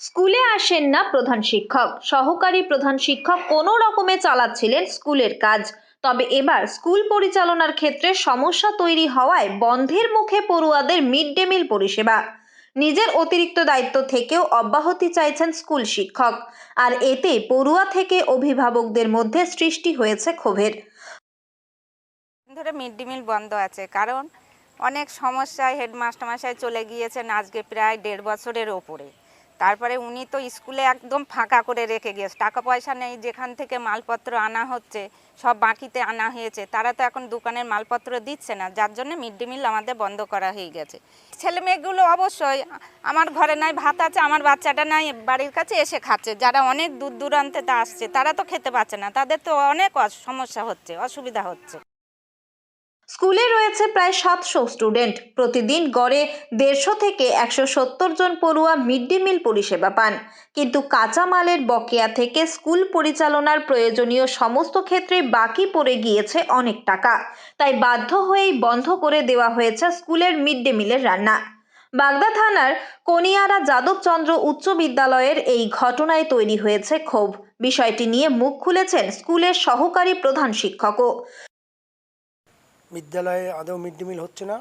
স্কুলে আসেন না প্রধান শিক্ষক, সহকারী প্রধান শিক্ষক কোনো রকমে চালাচ্ছিলেন স্কুলের কাজ। তবে এবার স্কুল পরিচালনার ক্ষেত্রে সমস্যা তৈরি হওয়ায় বন্ধের মুখে পড়ুয়াদের মিড ডে মিল পরিষেবা। নিজের অতিরিক্ত দায়িত্ব থেকেও অব্যাহতি চাইছেন স্কুল শিক্ষক, আর এতে পড়ুয়া থেকে অভিভাবকদের মধ্যে সৃষ্টি হয়েছে ক্ষোভের। ধরে মিড ডে মিল বন্ধ আছে, কারণ অনেক সমস্যায় হেডমাস্টার মশাই চলে গিয়েছেন আজকে প্রায় 1.5 বছরের ওপরে। তারপরে উনি তো স্কুলে একদম ফাঁকা করে রেখে গিয়েছে, টাকা পয়সা নেই, যেখান থেকে মালপত্র আনা হচ্ছে সব বাকিতে আনা হয়েছে, তারা তো এখন দোকানের মালপত্র দিচ্ছে না, যার জন্য মিড ডে মিল আমাদের বন্ধ করা হয়ে গেছে। ছেলে মেয়েগুলো অবশ্যই, আমার ঘরে নাই ভাত আছে, আমার বাচ্চাটা নাই বাড়ির কাছে এসে খাচ্ছে, যারা অনেক দূর দূরান্তে আসছে তারা তো খেতে পাচ্ছে না, তাদের তো অনেক সমস্যা হচ্ছে, অসুবিধা হচ্ছে। স্কুলে রয়েছে প্রায় 700 স্টুডেন্ট। প্রতিদিন গড়ে 150 থেকে 170 জন পড়ুয়া মিড ডে মিল পরিষেবা পান, কিন্তু কাঁচামালের বকেয়া থেকে স্কুল পরিচালনার প্রয়োজনীয় সমস্ত ক্ষেত্রে বাকি পড়ে গিয়েছে অনেক টাকা। তাই বাধ্য হয়েই বন্ধ করে দেওয়া হয়েছে স্কুলের মিড ডে মিলের রান্না। বাগদা থানার কনিয়ারা যাদবচন্দ্র উচ্চ বিদ্যালয়ের এই ঘটনায় তৈরি হয়েছে ক্ষোভ। বিষয়টি নিয়ে মুখ খুলেছেন স্কুলের সহকারী প্রধান শিক্ষকও। বিদ্যালয়ে আদৌ মিড ডে মিল হচ্ছে না।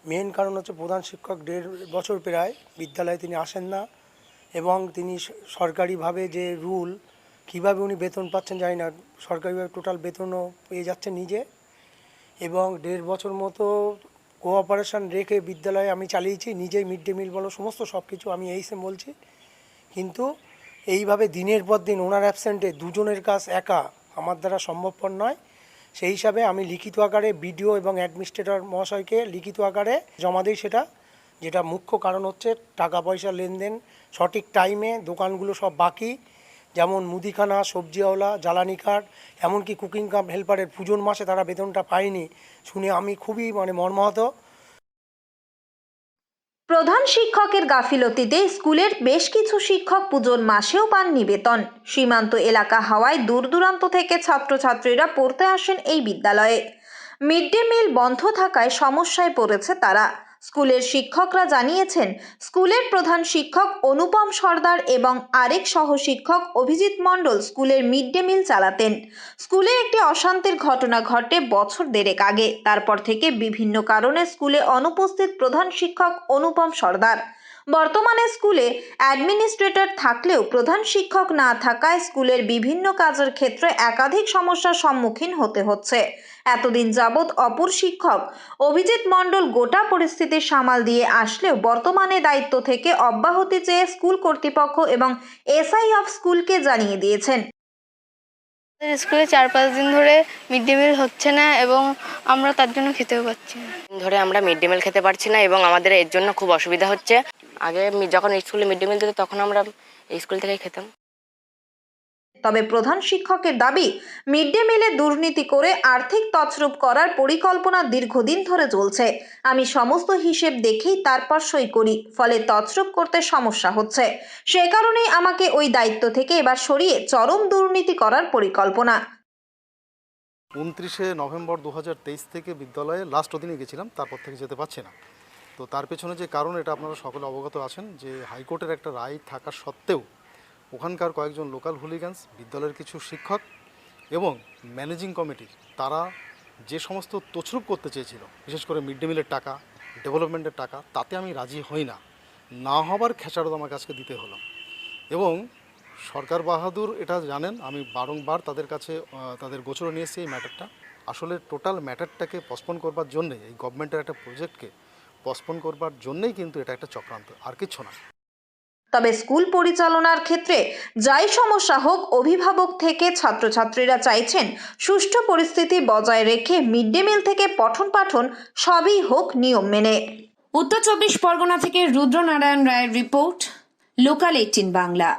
মেন কারণ হচ্ছে প্রধান শিক্ষক 1.5 বছর প্রায় বিদ্যালয়ে তিনি আসেন না, এবং তিনি সরকারিভাবে যে রুল, কীভাবে উনি বেতন পাচ্ছেন জানি না, সরকারিভাবে টোটাল বেতনও পেয়ে যাচ্ছেন নিজে, এবং 1.5 বছর মতো কোঅপারেশন রেখে বিদ্যালয়ে আমি চালিয়েছি নিজেই, মিড ডে মিল বলো সমস্ত সব কিছু আমি এইসে বলছি। কিন্তু এইভাবে দিনের পর দিন ওনার অ্যাবসেন্টে দুজনের কাজ একা আমার দ্বারা সম্ভবপর নয়। সেই হিসাবে আমি লিখিত আকারে বিডিও এবং অ্যাডমিনিস্ট্রেটর মহাশয়কে লিখিত আকারে জমা দিই সেটা, যেটা মুখ্য কারণ হচ্ছে টাকা পয়সা লেনদেন সঠিক টাইমে, দোকানগুলো সব বাকি, যেমন মুদিখানা, সবজিওয়ালা, জ্বালানি কাঠ, এমনকি কুকিং কাম হেল্পারের পুজোর মাসে তারা বেতনটা পায়নি শুনে আমি খুবই মর্মাহত। প্রধান শিক্ষকের গাফিলতিতে স্কুলের বেশ কিছু শিক্ষক পুজোর মাসেও পাননি বেতন। সীমান্ত এলাকা হওয়ায় দূর দূরান্ত থেকে ছাত্রছাত্রীরা পড়তে আসেন এই বিদ্যালয়ে। মিড ডে মিল বন্ধ থাকায় সমস্যায় পড়েছে তারা। স্কুলের শিক্ষকরা জানিয়েছেন, স্কুলের প্রধান শিক্ষক অনুপম সর্দার এবং আরেক সহ শিক্ষক অভিজিৎ মণ্ডল স্কুলের মিড ডে মিল চালাতেন। স্কুলে একটি অশান্তির ঘটনা ঘটে বছর দেড়েক আগে। তারপর থেকে বিভিন্ন কারণে স্কুলে অনুপস্থিত প্রধান শিক্ষক অনুপম সর্দার। বর্তমানে স্কুলে অ্যাডমিনিস্ট্রেটর থাকলেও প্রধান শিক্ষক না থাকায় স্কুলের বিভিন্ন কাজের ক্ষেত্রে একাধিক সমস্যার সম্মুখীন হতে হচ্ছে। এতদিন যাবৎ অপর শিক্ষক অভিজিৎ মণ্ডল গোটা পরিস্থিতি সামাল দিয়ে আসলেও বর্তমানে দায়িত্ব থেকে অব্যাহতি চেয়ে স্কুল কর্তৃপক্ষ এবং এসআই অফ স্কুলকে জানিয়ে দিয়েছেন। স্কুলে 4-5 দিন ধরে মিড ডে মিল হচ্ছে না, এবং আমরা তার জন্য খেতেও পাচ্ছি না। ধরে আমরা মিড ডে মিল খেতে পারছি না, এবং আমাদের এর জন্য খুব অসুবিধা হচ্ছে। আগে যখন স্কুলে মিড ডে মিল দিত তখন আমরা স্কুল থেকে খেতাম। তবে প্রধান শিক্ষকের দাবি, মিড ডে মিলে দুর্নীতি করে আর্থিক তছরূপ করার পরিকল্পনা দীর্ঘদিন ধরে চলছে। আমি সমস্ত হিসেব দেখেই তারপর সই করি, ফলে তছরূপ করতে সমস্যা হচ্ছে। সে কারণেই আমাকে ওই দায়িত্ব থেকে এবার সরিয়ে চরম দুর্নীতি করার পরিকল্পনা। 29 নভেম্বর 2023 থেকে বিদ্যালয়ে লাস্ট দিনে গেছিলাম, তারপর থেকে যেতে পারছি না। তো তার পেছনে যে কারণ, এটা আপনারা সকলে অবগত আছেন, যে হাইকোর্টের একটা রায় থাকা সত্ত্বেও ওখানকার কয়েকজন লোকাল হুলিগানস, বিদ্যালয়ের কিছু শিক্ষক এবং ম্যানেজিং কমিটির তারা যে সমস্ত তছরূপ করতে চেয়েছিল, বিশেষ করে মিড ডে মিলের টাকা, ডেভেলপমেন্টের টাকা, তাতে আমি রাজি হই না। না হবার খেসারত আমার কাছে দিতে হলো। এবং সরকার বাহাদুর এটা জানেন, আমি বারংবার তাদের কাছে তাদের গোচরে নিয়ে এসেছি এই ম্যাটারটা। আসলে টোটাল ম্যাটারটাকে পসপন করবার জন্যে, এই গভর্নমেন্টের একটা প্রজেক্টকে পসপন করবার জন্যই কিন্তু এটা একটা চক্রান্ত, আর কিচ্ছু না। তবে স্কুল পরিচালনার ক্ষেত্রে যাই সমস্যা হোক, অভিভাবক থেকে ছাত্রছাত্রীরা চাইছেন সুষ্ঠু পরিস্থিতি বজায় রেখে মিড ডে মিল থেকে পঠন পাঠন সবই হোক নিয়ম মেনে। উত্তর 24 পরগনা থেকে রুদ্রনারায়ণ রায়ের রিপোর্ট, লোকাল 18 বাংলা।